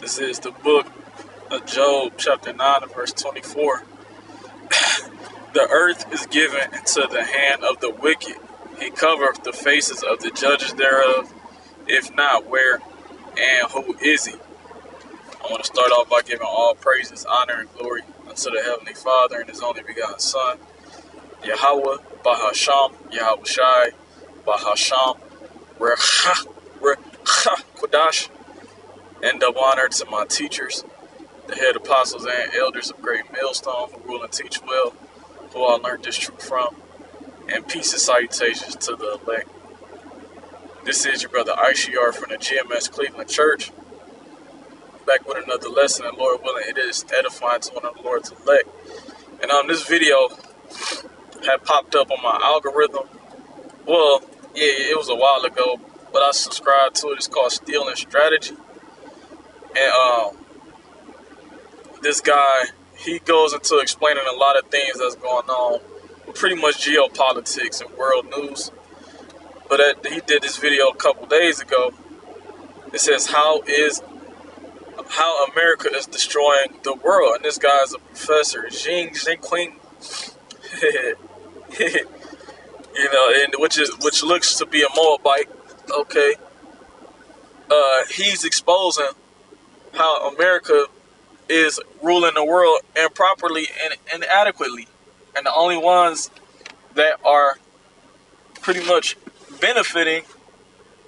This is the book of Job, chapter 9, and verse 24. The earth is given into the hand of the wicked. He covereth the faces of the judges thereof. If not, where and who is he? I want to start off by giving all praises, honor, and glory unto the Heavenly Father and His only begotten Son, Yahweh, Bahasham, Yahweh Shai, Bahasham, Recha, Kodash, and double honor to my teachers, the head apostles and elders of Great Millstone, who rule and teach well, who I learned this truth from, and peace and salutations to the elect. This is your brother Aishiar from the GMS Cleveland Church, back with another lesson, and Lord willing, it is edifying to one of the Lord's elect. And this video had popped up on my algorithm. Well, yeah, it was a while ago, but I subscribed to it. It's called Stealing Strategy. And this guy, he goes into explaining a lot of things that's going on, pretty much geopolitics and world news. But he did this video a couple days ago. It says how America is destroying the world, and this guy is a professor, Jing Qing, you know, and which looks to be a Moabite. Okay, he's exposing how America is ruling the world improperly and inadequately, and the only ones that are pretty much benefiting,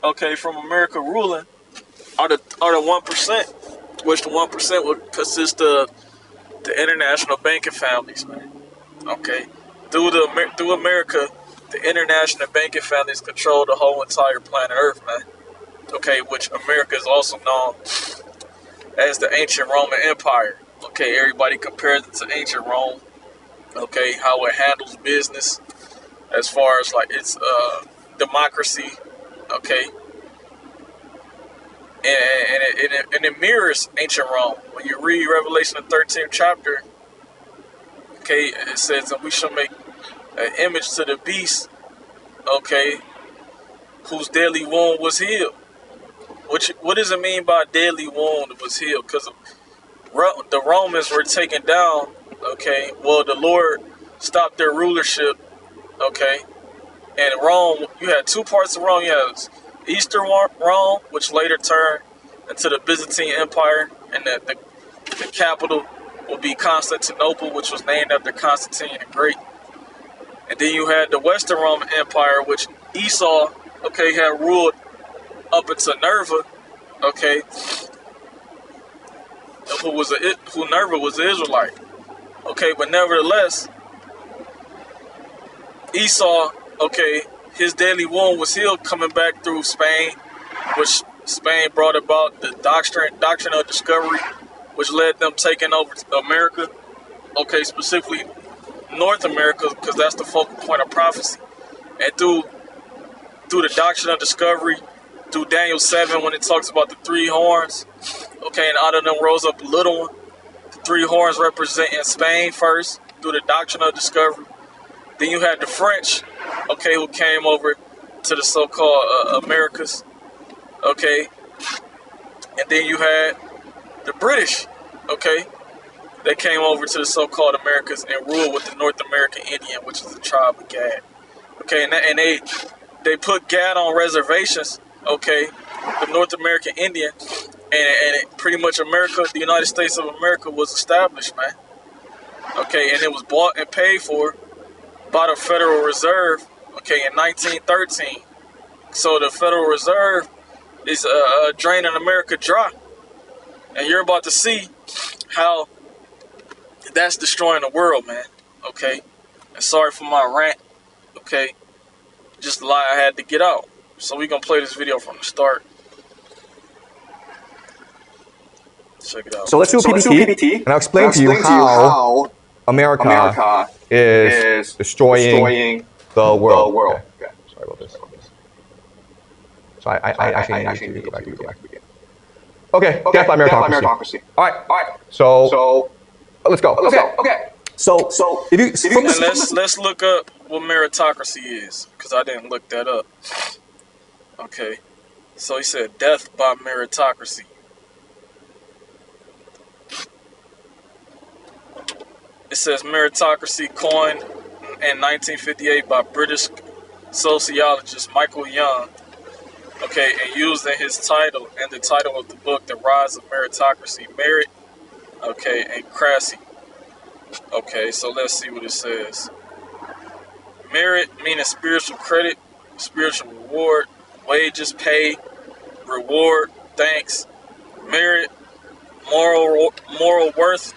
okay, from America ruling are the 1%, which the 1% would consist of the international banking families, man. Okay, through America, the international banking families control the whole entire planet Earth, man. Okay, which America is also known as the ancient Roman Empire. Okay, everybody compares it to ancient Rome. Okay, how it handles business as far as like its democracy. Okay, and it mirrors ancient Rome. When you read Revelation the 13th chapter, okay, it says that we shall make an image to the beast, okay, whose deadly wound was healed. What does it mean by deadly wound was healed? Because the Romans were taken down, okay, well, the Lord stopped their rulership, okay, and Rome, you had two parts of Rome. You had Eastern Rome, which later turned into the Byzantine Empire, and the capital would be Constantinople, which was named after Constantine the Great. And then you had the Western Roman Empire, which Esau, okay, had ruled up into Nerva, okay, who Nerva was an Israelite, okay, but nevertheless, Esau, okay, his deadly wound was healed coming back through Spain, which Spain brought about the doctrine of discovery, which led them taking over America, okay, specifically North America, because that's the focal point of prophecy. And through the doctrine of discovery, through Daniel 7, when it talks about the three horns, okay, and out of them rose up a little one. The three horns representing Spain first, through the doctrine of discovery. Then you had the French, okay, who came over to the so-called Americas, okay, and then you had the British, okay, they came over to the so-called Americas and ruled with the North American Indian, which is the tribe of Gad, okay, and they put Gad on reservations, okay, the North American Indian, and pretty much America, the United States of America was established, man, okay, and it was bought and paid for by the Federal Reserve, okay, in 1913. So the Federal Reserve is draining America dry, and you're about to see how that's destroying the world, man. Okay, and sorry for my rant. Okay, just a lie I had to get out. So we're gonna play this video from the start. Check it out. So let's do a PPT, and I'll explain to you how America is destroying the world. Okay. Sorry about this. So I actually need to go back again. Okay, death by meritocracy. All right. So let's go. Okay. So if you let's look up what meritocracy is, because I didn't look that up. Okay. So he said death by meritocracy. It says meritocracy, coined in 1958 by British sociologist Michael Young. Okay, and used in his title and the title of the book, The Rise of Meritocracy, Merit, okay, and Crassy. Okay, so let's see what it says. Merit meaning spiritual credit, spiritual reward, wages, pay, reward, thanks. Merit, moral worth,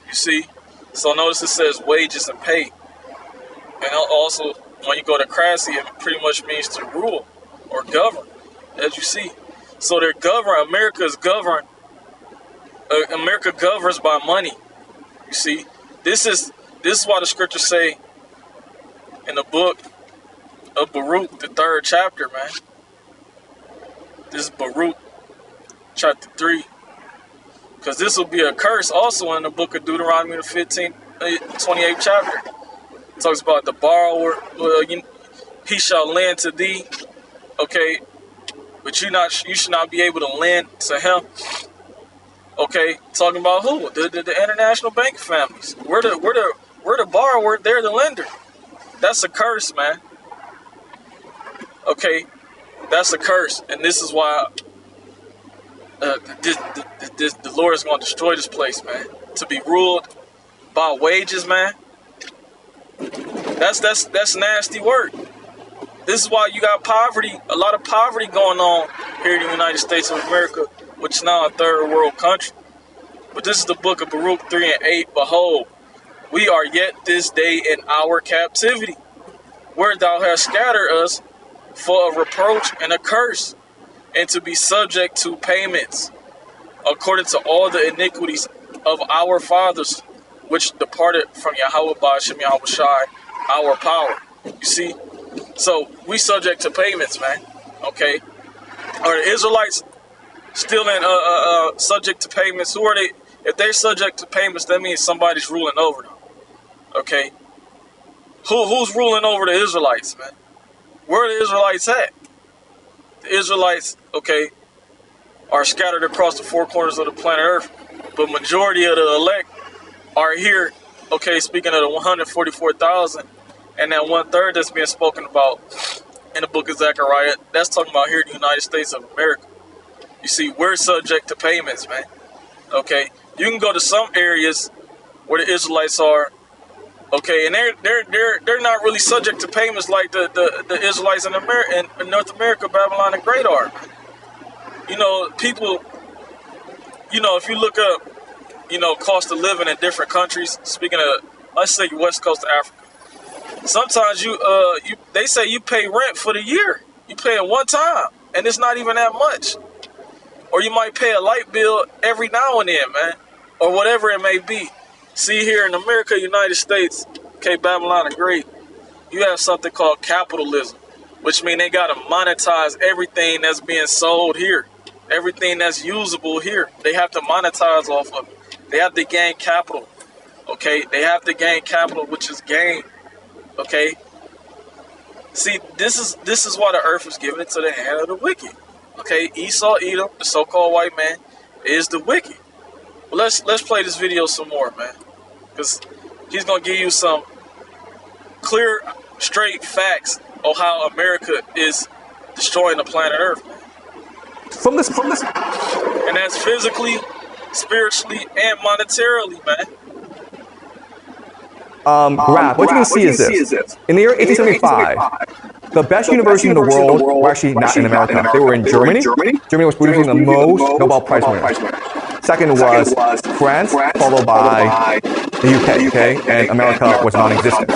you see. So notice it says wages and pay. And also, when you go to Crassy, it pretty much means to rule or govern, as you see. So they're governed. America is governed. America governs by money. You see, this is why the scriptures say in the book of Baruch, the 3rd chapter, man. This is Baruch, chapter 3. Because this will be a curse also in the book of Deuteronomy, the 28th chapter. It talks about the borrower. He shall lend to thee. Okay, but you should not be able to lend to him. Okay, talking about who? The international bank families. We're the borrower. They're the lender. That's a curse, man. Okay, that's a curse, and this is why the Lord is going to destroy this place, man. To be ruled by wages, man. That's nasty work. This is why you got poverty, a lot of poverty going on here in the United States of America, which is now a 3rd world country. But this is the book of Baruch 3 and 8. Behold, we are yet this day in our captivity, where thou hast scattered us for a reproach and a curse, and to be subject to payments, according to all the iniquities of our fathers, which departed from Yahweh Ba'ashem Yahweh Shai, our power. You see? So we subject to payments, man. Okay? Are the Israelites still in subject to payments? Who are they? If they're subject to payments, that means somebody's ruling over them. Okay? Who's ruling over the Israelites, man? Where are the Israelites at? The Israelites, okay, are scattered across the 4 corners of the planet Earth, but majority of the elect are here. Okay, speaking of the 144,000, and that 1/3 that's being spoken about in the book of Zechariah, that's talking about here in the United States of America. You see, we're subject to payments, man. Okay, you can go to some areas where the Israelites are, okay, and they're not really subject to payments like the Israelites in North America, Babylon the Great are. You know, people, you know, if you look up, you know, cost of living in different countries, speaking of, let's say West Coast of Africa, sometimes they say you pay rent for the year. You pay it one time, and it's not even that much. Or you might pay a light bill every now and then, man, or whatever it may be. See, here in America, United States, okay, Babylon the Great, you have something called capitalism, which means they got to monetize everything that's being sold here, everything that's usable here. They have to monetize off of it. They have to gain capital, okay? They have to gain capital, which is gain, okay? See, this is why the earth was given into the hand of the wicked, okay? Esau, Edom, the so-called white man, is the wicked. Well, let's play this video some more, man, because he's gonna give you some clear, straight facts of how America is destroying the planet Earth, man. From this, and that's physically, spiritually, and monetarily, man. Graph. What you can see is this. In the year 1875, the best universities in the world were actually not in America. They were in Germany. Germany was producing the most Nobel Prize winners. Second was France, followed by the UK, okay? And America was non-existent.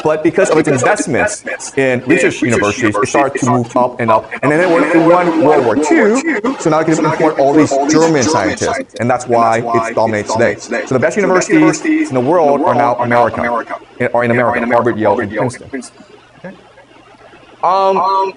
But because of its investments in research universities, it started to move up and up. And then it won World War II, so now it can import all these German scientists. And that's why it dominates today. So the best universities in the world are now America, Harvard, Yale, and Princeton. Okay?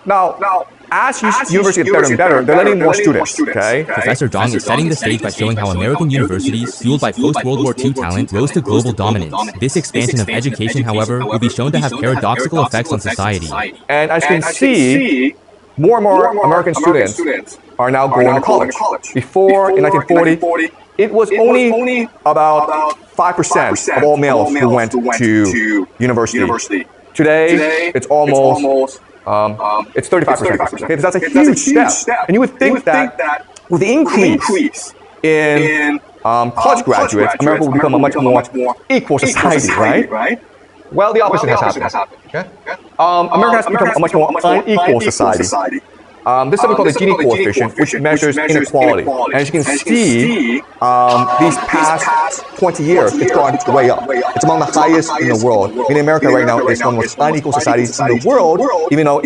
Now, as universities get better and better, they're letting more students, okay? Professor Dong is setting the stage by showing how American universities, fueled by post-World War II talent, rose to global dominance. This expansion of education, however, will be shown to have paradoxical effects on society. And as you can see, more and more American students are now going to college. Before, in 1940, it was only about 5% of all males who went to university. Today, it's almost it's 35%. Okay, that's a huge step. And you would think that with the increase in college graduates, America will become a much more equal society, right? Well, the opposite has happened. Okay? America has become a much more unequal society. There's something called the Gini coefficient, which measures inequality. And as you can see, these past 20 years, it's gone way up. It's among the highest in the world. In America right now, it's one of the most unequal societies in the world, even though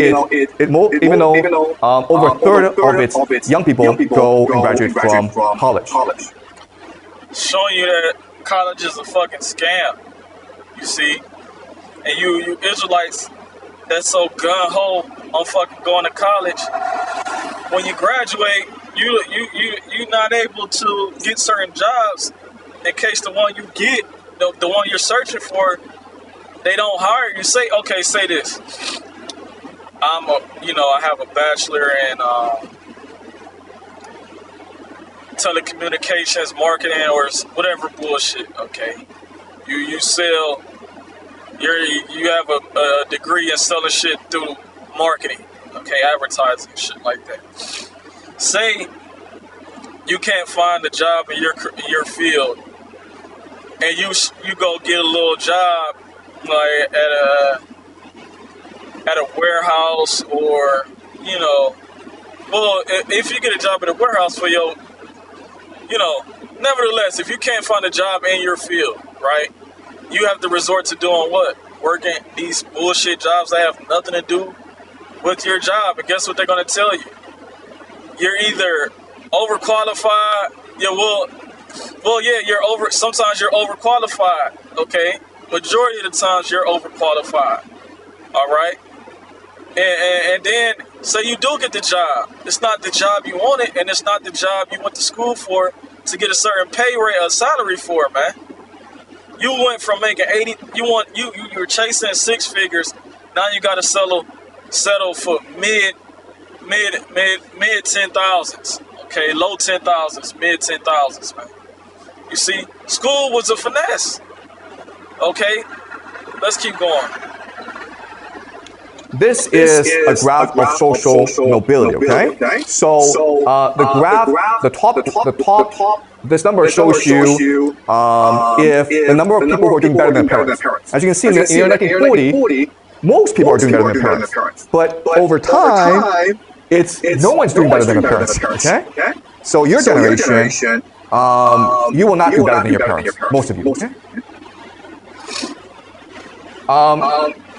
over a third of its young people go and graduate from college. Showing you that college is a fucking scam. You see? And you Israelites that's so gun-ho on fucking going to college, when you graduate, you're not able to get certain jobs in case the one you get, the one you're searching for, they don't hire you. Say this. I have a bachelor in telecommunications, marketing, or whatever bullshit. Okay, you sell. You have a degree in selling shit through marketing, okay, advertising, shit like that. Say you can't find a job in your field, and you go get a little job like at a warehouse, or if you get a job at a warehouse for nevertheless, if you can't find a job in your field, right? You have to resort to doing what? Working these bullshit jobs that have nothing to do with your job. And guess what they're going to tell you? You're either overqualified. Sometimes you're overqualified. Okay, majority of the times you're overqualified. All right, and then say you do get the job. It's not the job you wanted, and it's not the job you went to school for to get a certain pay rate or salary for, man. You went from making 80. You were chasing six figures. Now you got to settle for mid 10,000s. Okay, low 10,000s, mid 10,000s, man. You see, school was a finesse. Okay, let's keep going. This is a graph of social mobility. Okay, so the graph, the top. This number shows you if the number of people who are doing better than parents. As you can see, in the year 1940, most people are doing better than parents. But over time, no one's doing better than their parents. Okay? So your generation, you will not do better than your parents. Most of you. Okay?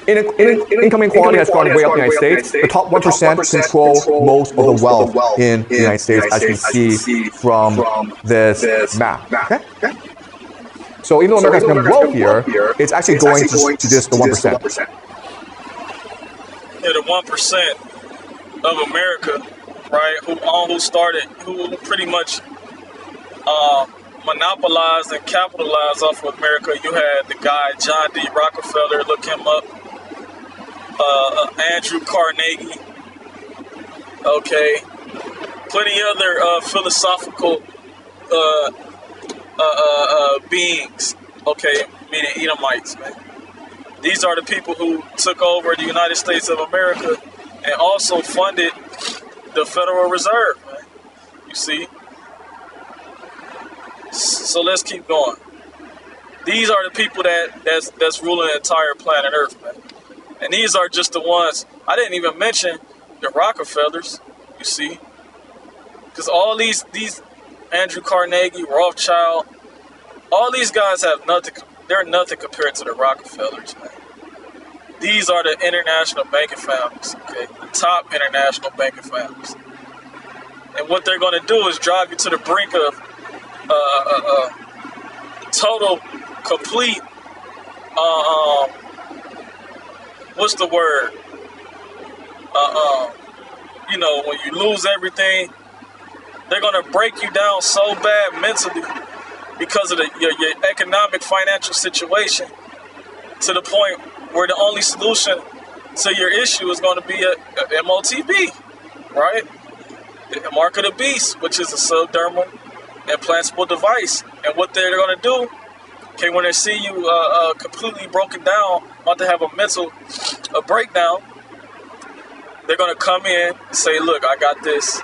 Income inequality has gone way up in the United States. The top 1% control most of the wealth in the United States, as you can see from this map. Okay? So even though America has become wealthier, it's actually going to just the 1%. Yeah, the 1% of America, right, who pretty much monopolized and capitalized off of America. You had the guy, John D. Rockefeller, look him up. Andrew Carnegie, okay, plenty other philosophical beings, okay, meaning Edomites, man. These are the people who took over the United States of America and also funded the Federal Reserve, man. You see? So let's keep going. These are the people that's ruling the entire planet Earth, man. And these are just the ones, I didn't even mention the Rockefellers, you see. Because all these Andrew Carnegie, Rothschild, all these guys have nothing, they're nothing compared to the Rockefellers, man. These are the international banking families, okay? The top international banking families. And what they're going to do is drive you to the brink of total, complete, what's the word? When you lose everything, they're going to break you down so bad mentally because of your economic, financial situation, to the point where the only solution to your issue is going to be a MOTB, right? the mark of the beast, which is a subdermal implantable device. And what they're going to do, okay, when they see you completely broken down, about to have a breakdown, they're going to come in and say, look, I got this.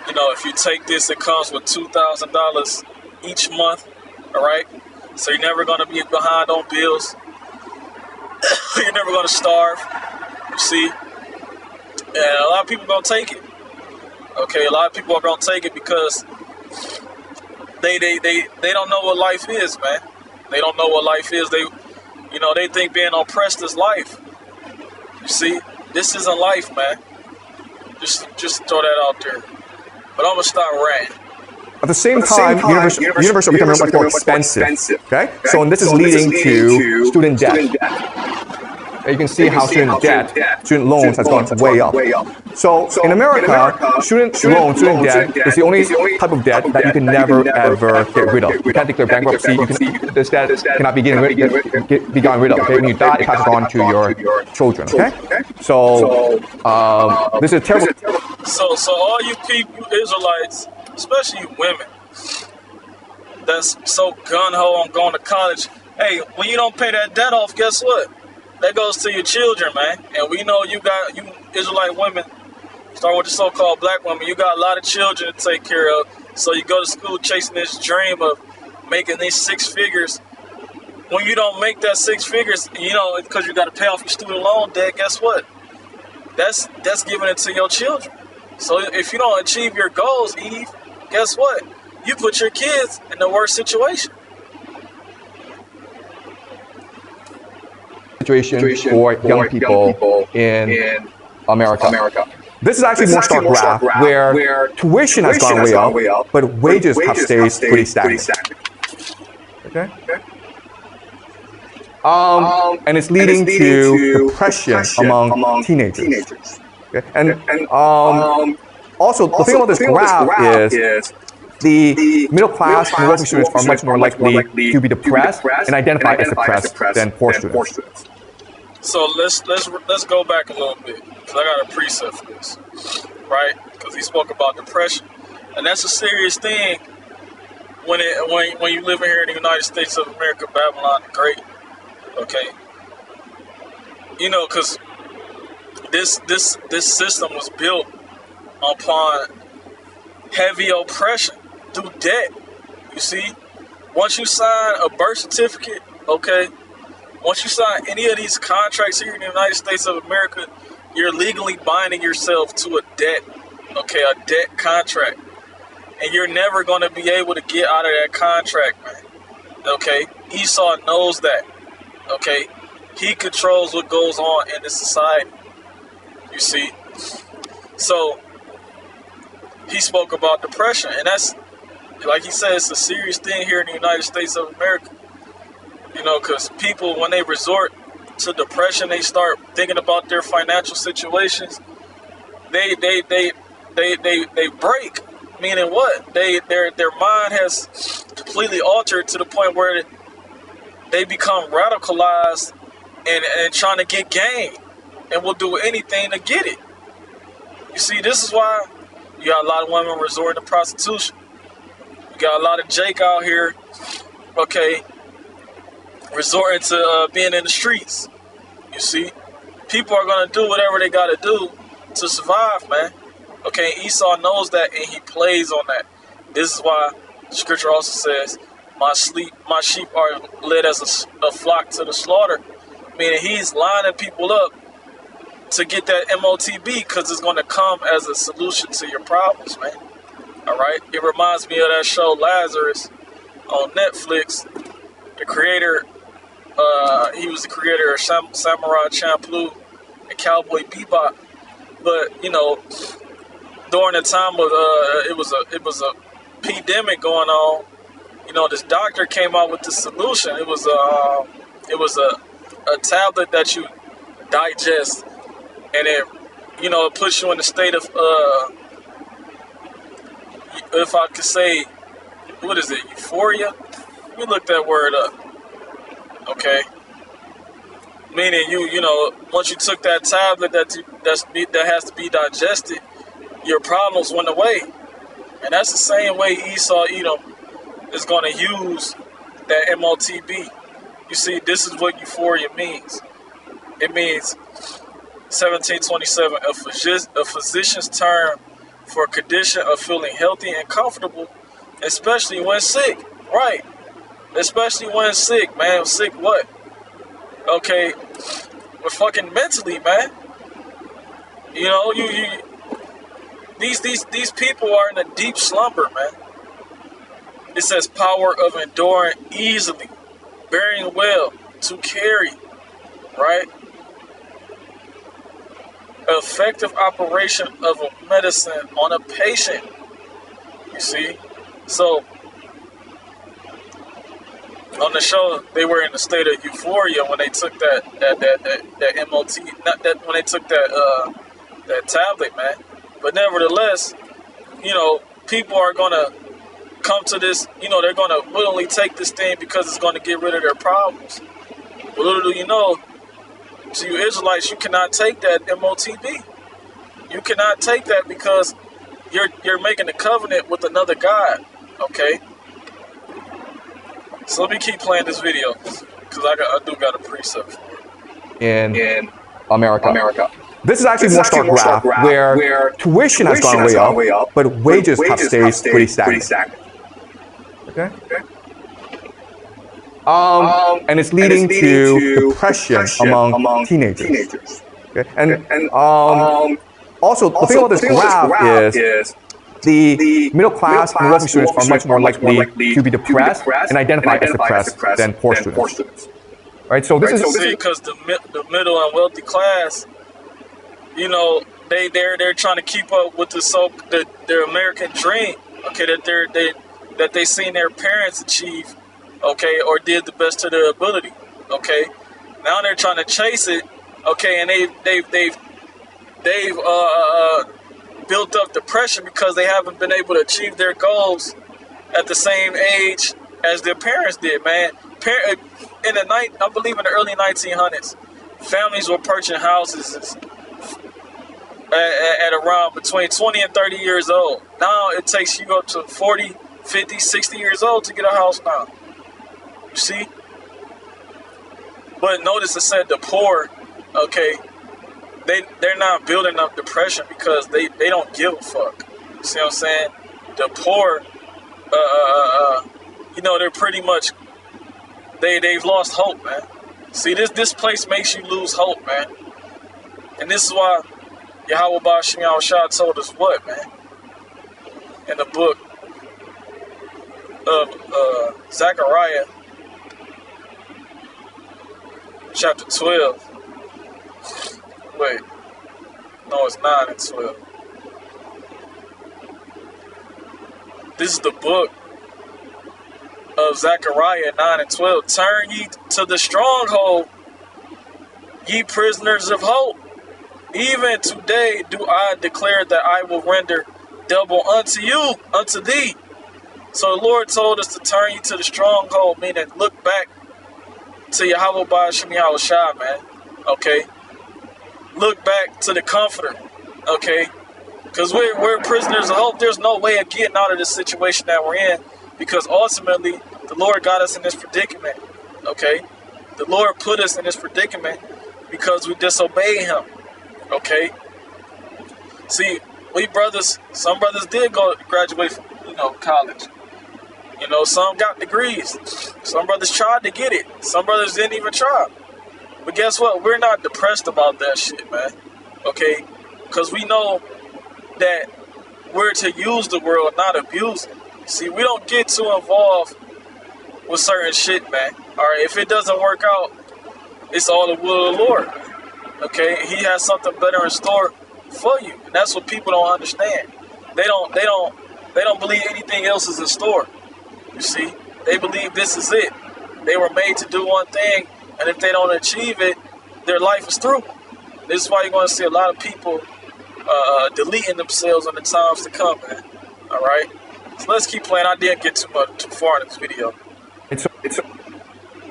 You know, if you take this, it comes with $2,000 each month, all right? So you're never going to be behind on bills. You're never going to starve, you see? And a lot of people are going to take it. Okay, a lot of people are going to take it because they don't know what life is, man. They don't know what life is. They think being oppressed is life. You see, this isn't life, man. Just throw that out there. But I'm gonna stop ranting. At the same time, universities are becoming much more expensive. Okay, so and this is leading to student debt. You can see how student loans has gone way up. So in America, student debt is the only type of debt that you can never ever get rid of. You can't declare bankruptcy. This debt cannot be gotten rid of. Okay, when you die, it passes on to your children. Okay, so this is terrible. So all you people, Israelites, especially you women, that's so gun-ho on going to college. Hey, when you don't pay that debt off, guess what? That goes to your children, man. And we know you Israelite women, starting with the so-called black women, you got a lot of children to take care of. So you go to school chasing this dream of making these 6 figures. When you don't make that 6 figures, you know, because you got to pay off your student loan debt, guess what? That's giving it to your children. So if you don't achieve your goals, Eve, guess what? You put your kids in the worst situation. Situation for young people in America. This is actually more stark graph where tuition has gone way up, but wages have stayed pretty stagnant. Okay. And it's leading to depression among teenagers. Okay. And also, the thing about this graph is the middle class and working students are much more likely to be depressed and identify as depressed than poor students. So let's go back a little bit, because I got a precept for this, right? Because he spoke about depression, and that's a serious thing when you live here in the United States of America, Babylon the Great. Okay, you know, because this system was built upon heavy oppression through debt. You see, once you sign a birth certificate, okay, once you sign any of these contracts here in the United States of America, you're legally binding yourself to a debt, okay, a debt contract, and you're never going to be able to get out of that contract, man. Okay, Esau knows that. Okay, he controls what goes on in the society. You see, so he spoke about depression, and that's, like he said, it's a serious thing here in the United States of America. You know, because people, when they resort to depression, they start thinking about their financial situations. They break. Meaning what? Their mind has completely altered to the point where they become radicalized and trying to get gain, and will do anything to get it. You see, this is why you got a lot of women resorting to prostitution. You got a lot of Jake out here, okay, resorting to being in the streets. You see, people are going to do whatever they got to do to survive, man. Okay, Esau knows that, and he plays on that. This is why Scripture also says, my sheep are led as a flock to the slaughter. Meaning he's lining people up to get that MOTB, because it's going to come as a solution to your problems, man. All right? It reminds me of that show Lazarus on Netflix. The creator, he was the creator of Samurai Champloo and Cowboy Bebop. But, you know, during the time of it was a pandemic going on, you know, this doctor came out with this solution. It was a tablet that you digest, and it, you know, it puts you in a state of if I could say, what is it, euphoria? Let me look that word up. Okay, meaning you know, once you took that tablet that has to be digested, your problems went away. And that's the same way Esau Edom is going to use that MOTB. You see, this is what euphoria means. It means 1727, a physician's term for a condition of feeling healthy and comfortable, especially when sick. Right. Especially when sick, man. Sick what? Okay. But fucking mentally, man. You know, these people are in a deep slumber, man. It says power of enduring easily, bearing well, to carry, right? Effective operation of a medicine on a patient. You see? So on the show, they were in a state of euphoria when they took that MOT, not that when they took that tablet, man. But nevertheless, you know, people are gonna come to this. You know, they're gonna willingly take this thing because it's gonna get rid of their problems. But little do you know, to you Israelites, you cannot take that MOTB. You cannot take that because you're making a covenant with another God. Okay. So let me keep playing this video because I do got a precept for it. In America. This is actually more stark graph where tuition has gone way up, but wages have stayed pretty stagnant. Okay. And it's leading to depression among teenagers. Okay. And also, the thing about this graph is the middle class and wealthy students are much more likely to be depressed and identify as depressed than poor students. Right. So this is because the middle and wealthy class, you know, they're trying to keep up with their American dream. Okay, that they seen their parents achieve. Okay, or did the best to their ability. Okay, now they're trying to chase it. Okay, and they've built up depression because they haven't been able to achieve their goals at the same age as their parents did. Man, I believe in the early 1900s, families were purchasing houses at around between 20 and 30 years old. Now it takes you up to 40, 50, 60 years old to get a house now. You see? But notice it said the poor, okay, they're not building up depression because they don't give a fuck. You see what I'm saying? The poor, you know, they're pretty much, they've lost hope, man. See, this place makes you lose hope, man. And this is why Yahweh Bashim Yahushua told us what, man? In the book of Zechariah, chapter 12. Wait. No, it's 9 and 12. This is the book of Zechariah 9 and 12. Turn ye to the stronghold, ye prisoners of hope. Even today do I declare that I will render double unto you, unto thee. So the Lord told us to turn you to the stronghold, meaning look back to Yahweh Ba'ashim Yahushua, man. Okay? Look back to the Comforter. Okay? Because we're prisoners of hope. There's no way of getting out of this situation that we're in, because ultimately the Lord got us in this predicament. Okay? The Lord put us in this predicament because we disobeyed Him. Okay? See, some brothers did go graduate from, college. Some got degrees. Some brothers tried to get it. Some brothers didn't even try. But guess what? We're not depressed about that shit, man. Okay? Because we know that we're to use the world, not abuse it. See, we don't get too involved with certain shit, man. Alright, if it doesn't work out, it's all the will of the Lord. Okay? He has something better in store for you. And that's what people don't understand. They don't believe anything else is in store. You see? They believe this is it. They were made to do one thing, and if they don't achieve it, their life is through. This is why you're going to see a lot of people deleting themselves in the times to come, man. All right? So let's keep playing. I didn't get too far in this video.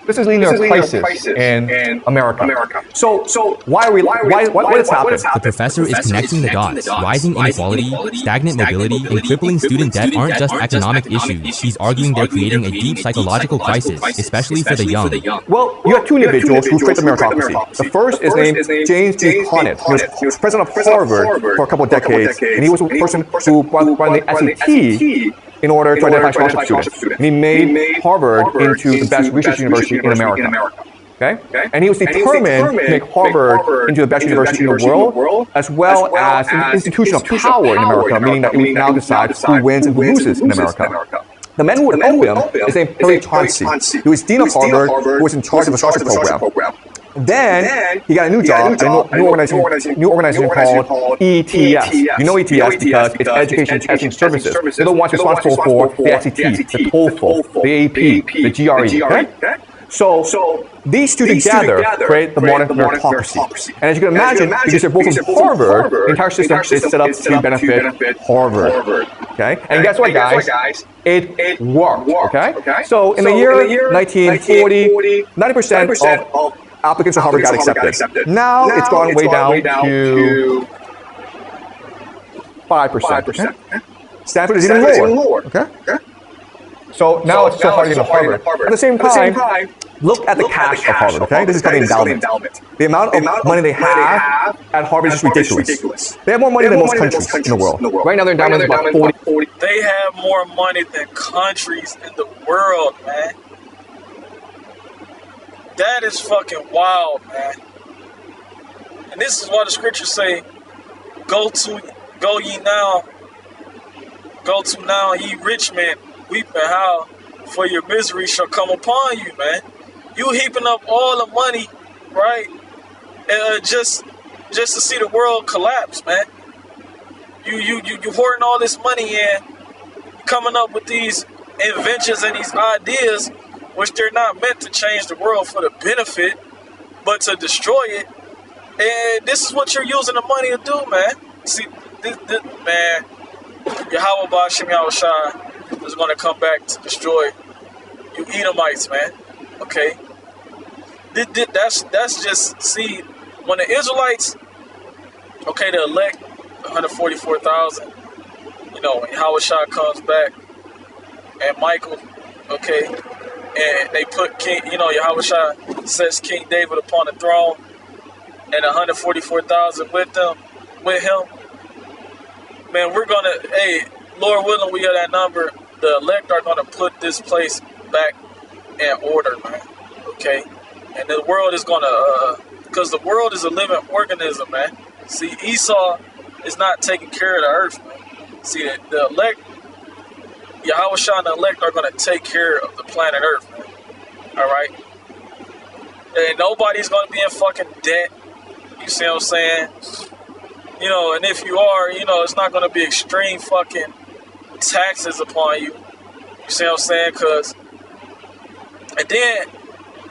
This is leading to a crisis in America. So why what has happened? The professor is connecting the dots. Rising inequality, stagnant mobility, and crippling student debt aren't just economic issues. He's arguing they're creating a deep psychological crisis, especially for the young. Well, you have two individuals who create the meritocracy. The first is named James B. Conant. He was president of Harvard for a couple of decades, and he was the person who ran the SAT in order to identify scholarship students. And he made Harvard into the best research university in America. Okay? And he was determined to make Harvard into the best university in the world, as well as an institution of power in America, meaning that we now decide who wins and who loses in America. The man who would help him is named Harry Chauncey. He was dean of Harvard, who was in charge of the scholarship program. Then he got a new job at a new organization called ETS. You know ETS because it's Education Testing Services. They're the ones responsible for the SAT, the TOEFL, the AP, the GRE. Okay? So these two together create the modern meritocracy. And as you can imagine, because they're both from Harvard, the entire system is set up to benefit Harvard. Okay? And guess what, guys? It worked. Okay? So in the year 1940, 90% of applicants to Harvard got accepted. Now it's gone way down to 5%. Okay? Stanford is even lower. Okay? So now it's so hard to get to Harvard. At the same time, look at the cash of Harvard, okay? This is called the endowment. The amount of money they have at Harvard is just ridiculous. They have more money than most countries in the world. Right now their endowment is about 40. They have more money than countries in the world, man. That is fucking wild, man. And this is why the scriptures say, go to now, ye rich men, weep and howl, for your misery shall come upon you, man. You heaping up all the money, right? Just to see the world collapse, man. You hoarding all this money in, coming up with these inventions and these ideas, which they're not meant to change the world for the benefit, but to destroy it. And this is what you're using the money to do, man. See, this man, Yahweh Ba'ashem Yahushua is going to come back to destroy you Edomites, man. Okay? That's just, see, when the Israelites, okay, they elect 144,000, you know, when Yahushua comes back, and Michael, okay, and they put King, you know, Yahushua sets King David upon the throne, and 144,000 with him. Man, we're gonna, hey, Lord willing, we have that number. The elect are gonna put this place back in order, man. Okay, and the world is gonna, because the world is a living organism, man. See, Esau is not taking care of the earth, man. See, the elect, Yahushua and the elect are gonna take care of the planet Earth, man. All right, and nobody's gonna be in fucking debt. You see what I'm saying? You know, and if you are, you know, it's not going to be extreme fucking taxes upon you. You see what I'm saying? And then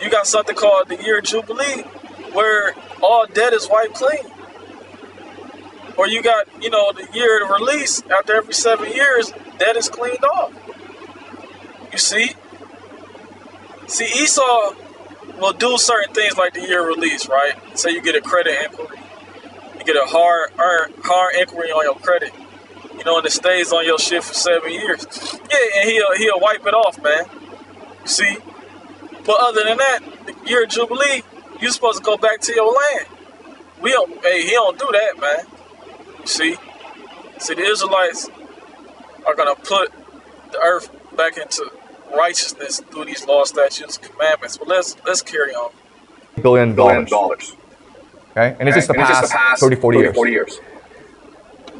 you got something called the year of Jubilee, where all debt is wiped clean. Or you got, you know, the year of release, after every 7 years, debt is cleaned off. You see? See, Esau will do certain things like the year of release, right? So you get a credit inquiry. Get a hard inquiry on your credit, you know, and it stays on your shit for 7 years. Yeah, and he'll wipe it off, man. You see? But other than that, the year of Jubilee, you're supposed to go back to your land. He don't do that, man. You see? See, the Israelites are gonna put the earth back into righteousness through these laws, statutes, and commandments. But let's carry on. $1 billion. Okay? And it's just the past 30, 40 years.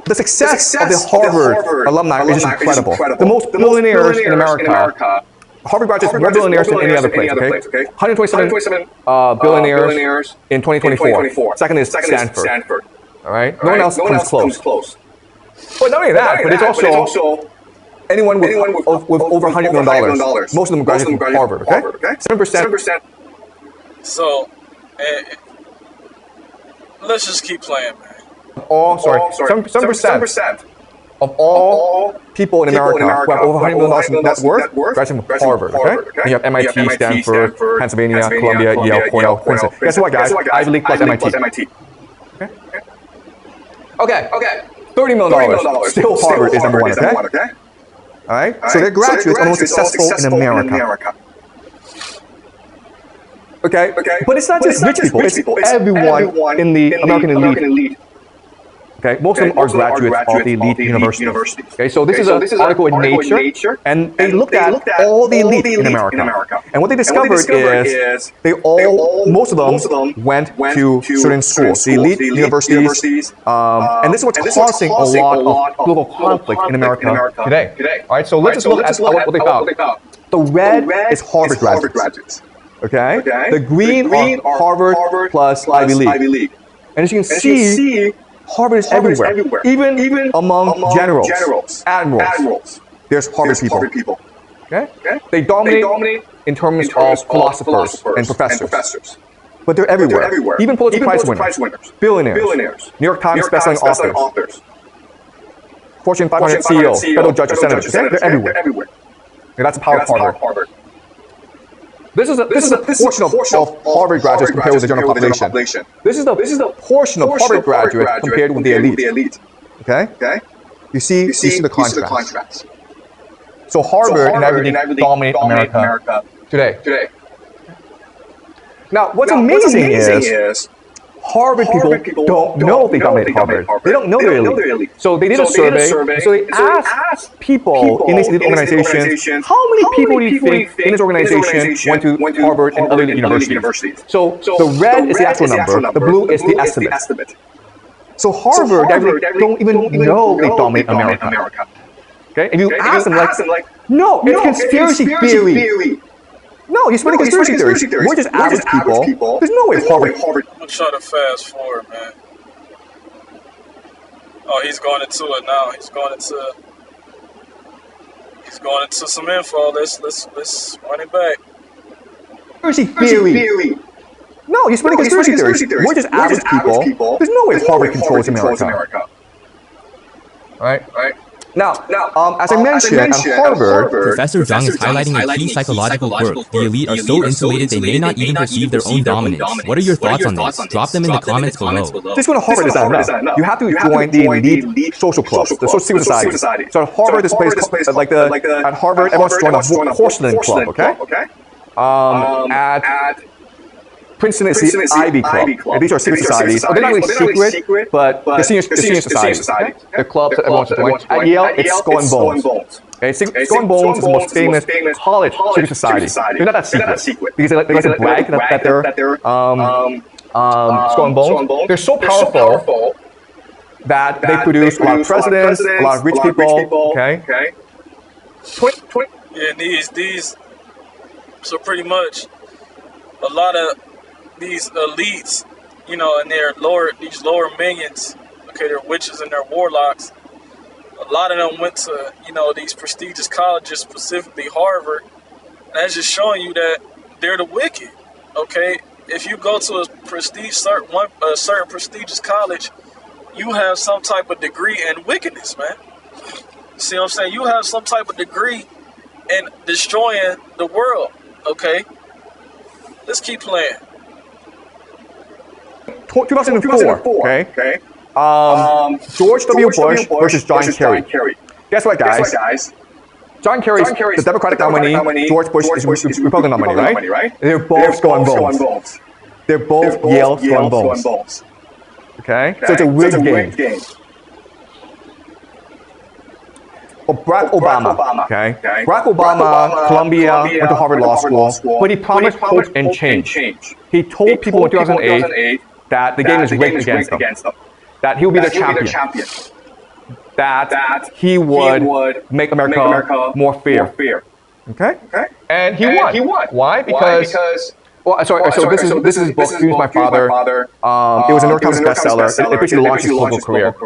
The success of the Harvard alumni is just incredible. The most billionaires in America, Harvard graduates are more billionaires than any other place, okay? 127 billionaires in 2024. Second is Stanford. All right? No one else comes close. But not only that, but it's also anyone with over $100 million. Most of them graduate from Harvard, okay? 7%. So, let's just keep playing, man. Oh, sorry. 7%. of all people in America who have over $100 million net worth graduating from Harvard, okay? And you have MIT, Stanford, Pennsylvania, Columbia, Yale, Cornell, Princeton. Guess what, guys? Ivy League plus MIT. Okay. $30 million. Still Harvard is number one, okay? All right? So they're graduates and most successful in America. Okay? But it's not just rich people. It's everyone in the American elite. Okay, most of them are graduates of the elite universities. Okay, so this is an article in Nature, and they looked at all the elite in America. And what they discovered is most of them went to certain schools, the elite universities, and this is what's causing a lot of global conflict in America today. All right, so let's just look at what they found. The red is Harvard graduates. Okay, the green are Harvard plus Ivy League. And as you can see, Harvard is everywhere. Even among generals, admirals, there's Harvard people. Okay? They dominate in terms of philosophers and professors. But they're everywhere. Even Pulitzer Prize winners, billionaires, New York Times bestselling authors, Fortune 500 CEOs, federal judges, senators. Okay? They're everywhere. Okay, that's the power of Harvard. This is a portion of Harvard graduates compared with the general population. This is the portion of Harvard graduates compared with the elite. Okay? You see the contrast. So Harvard and Ivy League dominate America today. Now, what's amazing is Harvard people don't know they dominate Harvard. They don't know they're elite. So they did a survey. So they asked people in these elite organizations, how many people do you think in this organization went to Harvard and other elite universities? So the red is the actual number. The blue is the estimate. So Harvard don't even know they dominate America. Okay? And you ask them like, no, it's conspiracy theory. No, you're spreading conspiracy theories. We're just average people. There's no way Harvard. I'm gonna try to fast forward, man. Oh, he's going into it now. He's going into some info. Let's run it back. Conspiracy theory. No, you're spreading conspiracy theories. We're just average people. There's no way Harvard controls America. All right. Now, as I mentioned, at Harvard, Professor Zhang is highlighting a key psychological quirk. The elite are so insulated they may not even perceive their own dominance. What are your thoughts on this? Drop them in the comments below. Just going to Harvard is not enough. You have to join the elite social clubs, the social secret society. So at Harvard, this place, at Harvard, everyone's joined a porcelain club, okay? At Princeton is the Ivy Club. And these are secret societies. They're not really secret, but they're senior societies. Okay? They're clubs that everyone should join. At Yale, it's Skull and Bones. Okay? Skull and Bones is the most famous college secret society. They're not that secret. Because they like to brag that they're Skull and Bones. They're so powerful that they produce a lot of presidents, a lot of rich people. Okay? Yeah, these. So pretty much, a lot of these elites, and these lower minions, okay, they're witches and they're warlocks. A lot of them went to, these prestigious colleges, specifically Harvard. And that's just showing you that they're the wicked, okay? If you go to a certain prestigious college, you have some type of degree in wickedness, man. See what I'm saying? You have some type of degree in destroying the world, okay? Let's keep playing. 2004, okay? George W. Bush versus John Kerry. Guess what, guys? John Kerry's the Democratic nominee. George Bush is Republican nominee, right? They're both Skull and Bones. They're both Yale Skull and Bones. Okay? So it's a rigged game. Barack Obama, okay? Barack Obama, Columbia, went to Harvard Law School, but he promised hope and change. He told people in 2008 that the game is rigged against them, that he would be the champion, that he would make America more fair. Okay? And he won. Why? Because well, sorry. So this is his book. He was my father. It was a New York Times bestseller. It basically launched his global career.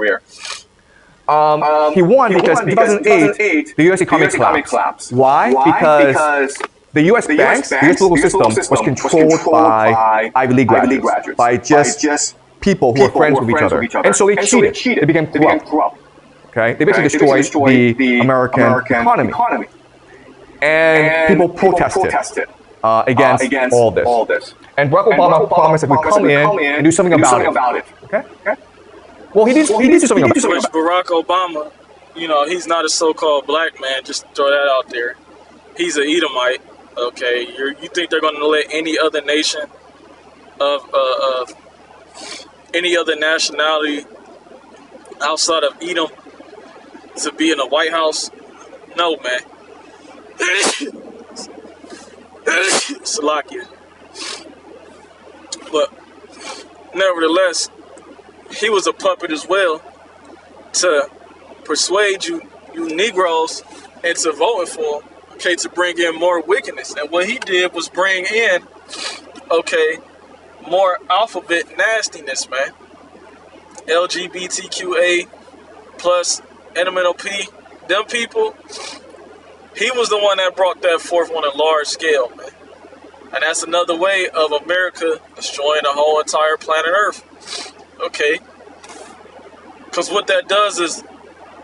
He won because in 2008, the U.S. economy collapsed. Why? Because the U.S. banks, the U.S. political system was controlled by Ivy League graduates, by just people who were friends with each other. And so they cheated. They became corrupt. Okay, they basically destroyed the American economy. And people protested against all this. And Barack Obama promised that we'd come in and do something about it. Okay? Well, he did do something about it. Which Barack Obama, you know, he's not a so-called black man. Just throw that out there. He's an Edomite. Okay, you think they're going to let any other nation of any other nationality outside of Edom to be in the White House? No, man. Salakia. But nevertheless, he was a puppet as well to persuade you Negroes into voting for him, okay, to bring in more wickedness. And what he did was bring in, okay, more alphabet nastiness, man. LGBTQA plus NMNOP, them people, he was the one that brought that forth on a large scale, man. And that's another way of America destroying the whole entire planet Earth. Okay? Because what that does is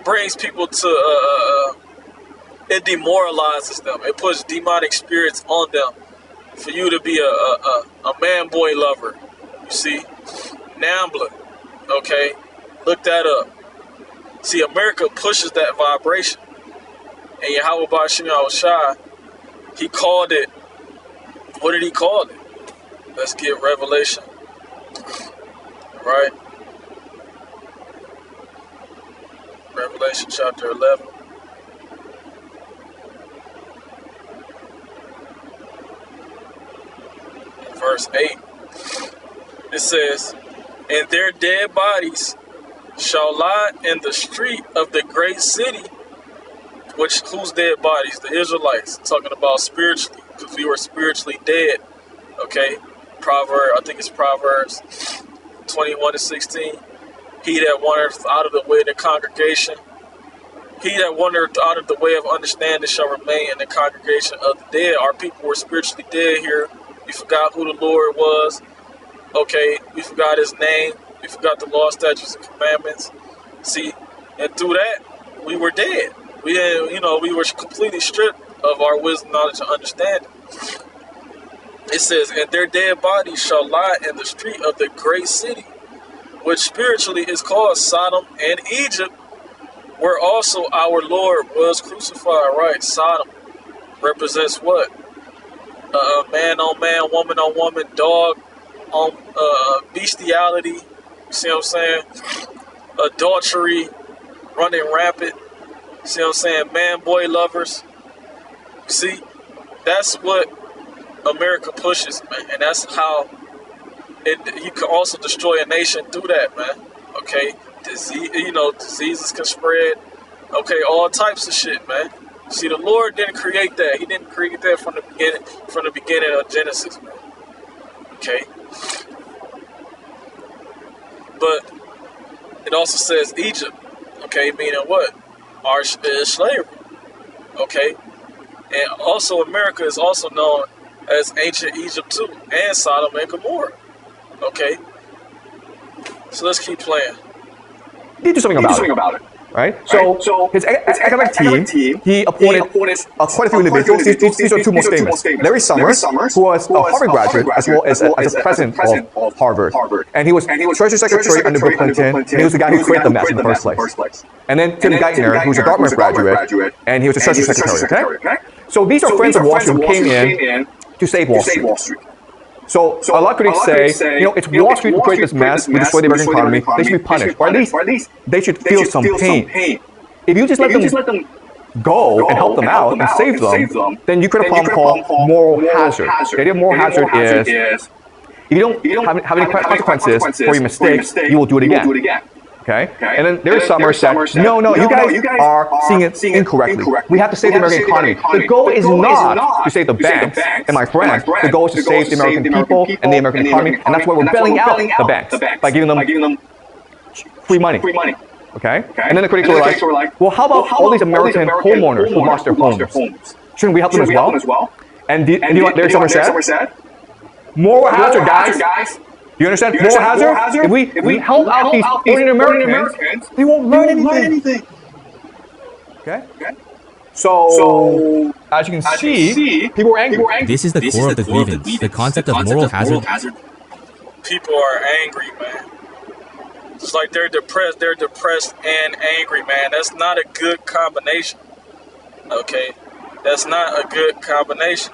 brings people to, it demoralizes them. It puts demonic spirits on them for you to be a man-boy lover. You see? Nambla. Okay? Look that up. See, America pushes that vibration. And Yahweh Bashim Yahushua, he called it, what did he call it? Let's get Revelation. Right? Revelation chapter 11. Verse 8. It says, "And their dead bodies shall lie in the street of the great city." Whose dead bodies? The Israelites. Talking about spiritually, because we were spiritually dead. Okay? I think it's Proverbs 21:16. He that wandereth out of the way of the congregation, he that wandereth out of the way of understanding shall remain in the congregation of the dead. Our people were spiritually dead here. We forgot who the Lord was. Okay? We forgot his name. We forgot the law, statutes, and commandments. See? And through that, we were dead. We were completely stripped of our wisdom, knowledge, and understanding. It says, "And their dead bodies shall lie in the street of the great city," which spiritually is called Sodom and Egypt, where also our Lord was crucified, right? Sodom represents what? Man on man, woman on woman, dog on bestiality. You see what I'm saying? Adultery, running rampant. See what I'm saying? Man-boy lovers. See, that's what America pushes, man. And that's how you can also destroy a nation through that, man. Okay? Diseases can spread. Okay, all types of shit, man. See, the Lord didn't create that. He didn't create that from the beginning of Genesis, man. Okay? But it also says Egypt. Okay, meaning what? Our slavery. Okay? And also America is also known as ancient Egypt too, and Sodom and Gomorrah. Okay? So let's keep playing. He did do something about it. Right? So his economic team, he appointed quite a few individuals. These are two most famous. Larry Summers, who was a Harvard graduate, as well as a president of Harvard. And he was Treasury Secretary under Bill Clinton, and he was the guy who created the mess in the first place. And then Tim Geithner, who was a Dartmouth graduate, and he was the Treasury Secretary, okay? So these are friends of Wall Street who came in to save Wall Street. So a lot of critics say, it's Wall Street who created this mess, we destroyed the American economy, they should be punished. Or at least they should feel some pain. If you just let them go and help them out and save them, then you create a problem called moral hazard. The idea of moral hazard is, if you don't have any consequences for your mistakes, you will do it again. Okay? And then Larry Summers said, no, you guys are seeing it incorrectly. We have to save the American economy. The goal is not to save the banks and my friends. The goal is to save the American people and the American economy, and that's why we're bailing out the banks by giving them free money. Okay? And then the critics were like, well, how about all these American homeowners who lost their homes? Shouldn't we help them as well? And you know what Larry Summers said? Moral hazard, guys. Do you understand? Moral hazard? If we help out these ordinary Americans, they won't learn anything. Okay? So as you can see, people are angry. This is the core of the grievance, the concept of moral hazard. People are angry, man. It's like they're depressed. They're depressed and angry, man. That's not a good combination. Okay? That's not a good combination.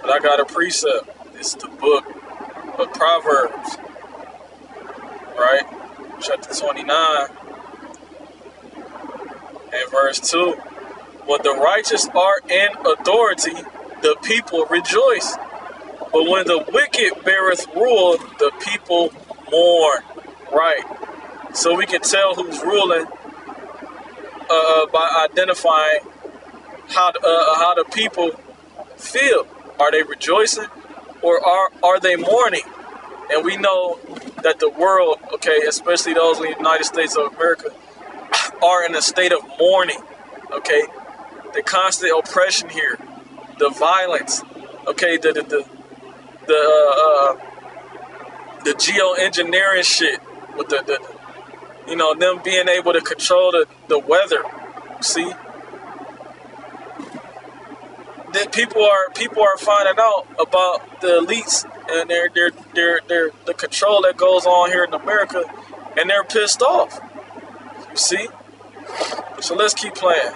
But I got a precept. It's the book of Proverbs. Right? Chapter 29 and verse 2. When the righteous are in authority, the people rejoice. But when the wicked beareth rule, the people mourn. Right. So we can tell who's ruling by identifying how the people feel. Are they rejoicing or are they mourning? And we know that the world, okay, especially those in the United States of America, are in a state of mourning. Okay, the constant oppression here, the violence, okay, the geoengineering shit with the you know, them being able to control the weather. See, that people are finding out about the elites and the control that goes on here in America, and they're pissed off. You see, so let's keep playing.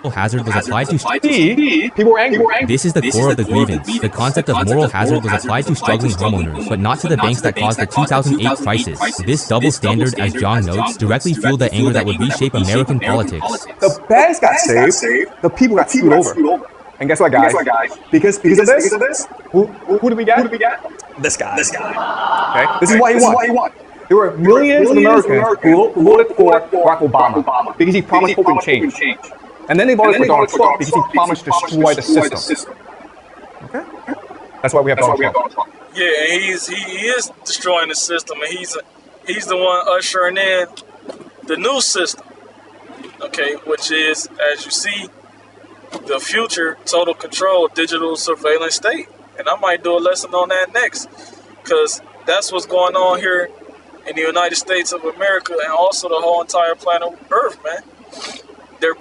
Hazard was applied to people are angry. This is the core of the grievance. The concept of moral hazard was applied to struggling homeowners, but not to the banks that caused the 2008 crisis. This double standard, as John notes, directly fueled the anger that would reshape American politics. The banks got saved. The people got screwed over. And guess what, guys? Because of this, who do we get? This guy. Okay, this is what he won. There were millions of Americans who voted for Barack Obama because he promised hope and change. And then they voted for Donald Trump because he promised to destroy the system. Okay? That's why we have Donald Trump. Yeah, and he is destroying the system, and he's the one ushering in the new system. Okay, which is, as you see, the future total control digital surveillance state. And I might do a lesson on that next, because that's what's going on here in the United States of America and also the whole entire planet Earth, man. They're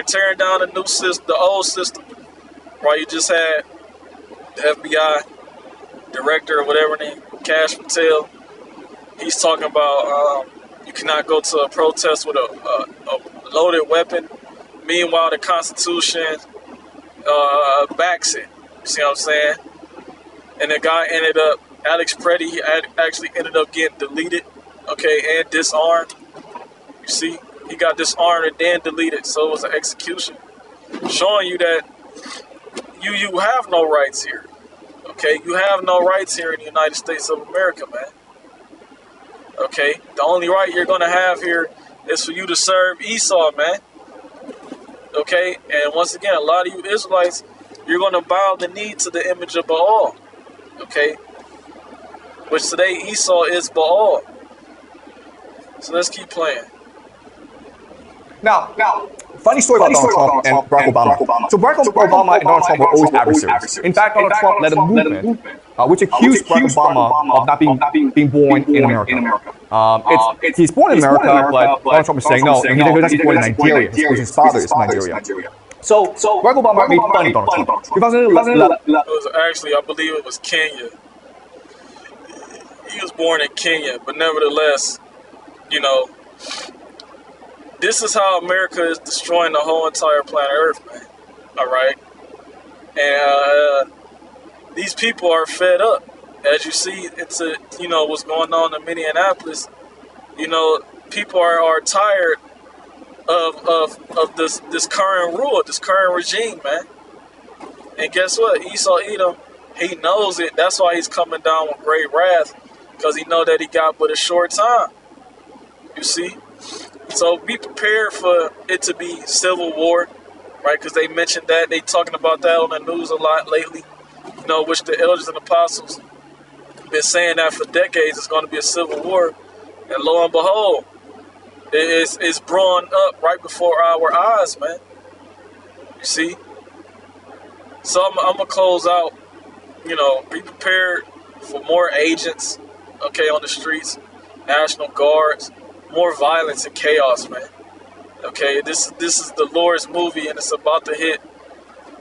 tearing down the new system, the old system. Right, you just had the FBI director or whatever name, Kash Patel. He's talking about you cannot go to a protest with a loaded weapon. Meanwhile, the Constitution backs it. You see what I'm saying? And the guy ended up, Alex Preddy, he actually ended up getting deleted, okay, and disarmed. You see? He got disarmed and then deleted, so it was an execution, showing you that you have no rights here. Okay, you have no rights here in the United States of America, man. Okay, the only right you're gonna have here is for you to serve Esau, man. Okay, and once again, a lot of you Israelites, you're gonna bow the knee to the image of Baal. Okay, which today Esau is Baal. So let's keep playing. Now, funny story about Donald Trump and Barack Obama. So Barack Obama and Donald Trump were always adversaries. In fact, Donald Trump led a movement which accused Barack Obama of not being born in America. He's born in America, but Donald Trump is saying no, and he was actually born in Nigeria. His father is Nigeria. So Barack Obama made fun of Donald Trump. 2011. It was actually, I believe it was Kenya. He was born in Kenya, but nevertheless, you know, this is how America is destroying the whole entire planet Earth, man. All right? And these people are fed up. As you see, what's going on in Minneapolis. You know, people are tired of this current rule, this current regime, man. And guess what? Esau Edom, he knows it. That's why he's coming down with great wrath, because he know that he got but a short time. You see? So be prepared for it to be civil war, right? Because they mentioned that. They talking about that on the news a lot lately, you know, which the elders and apostles been saying that for decades. It's going to be a civil war. And lo and behold, it's brewing up right before our eyes, man. You see? So I'm going to close out, you know, be prepared for more agents, okay, on the streets, National Guards, more violence and chaos, man. Okay, this is the Lord's movie, and it's about to hit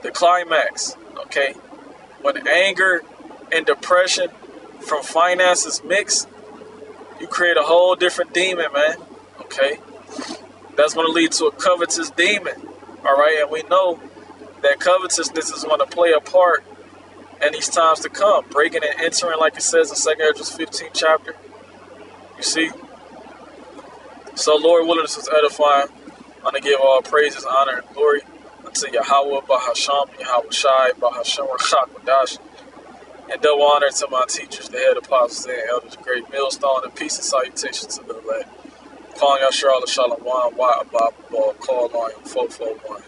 the climax. Okay, when anger and depression from finances mix, you create a whole different demon, man. Okay, that's going to lead to a covetous demon. All right, and we know that covetousness is going to play a part in these times to come, breaking and entering, like it says in 2 Ezra 15th chapter. You see? So, Lord willing, this was edifying. I'm going to give all praises, honor, and glory unto Yahweh, Bahasham, Yahweh Shai, Bahasham, Rashak, Wadash, and double honor to my teachers, the head apostles and elders, great millstone, and peace and salutations to the elect. Calling out Charlotte Shalom, Why Abba, Call on 441.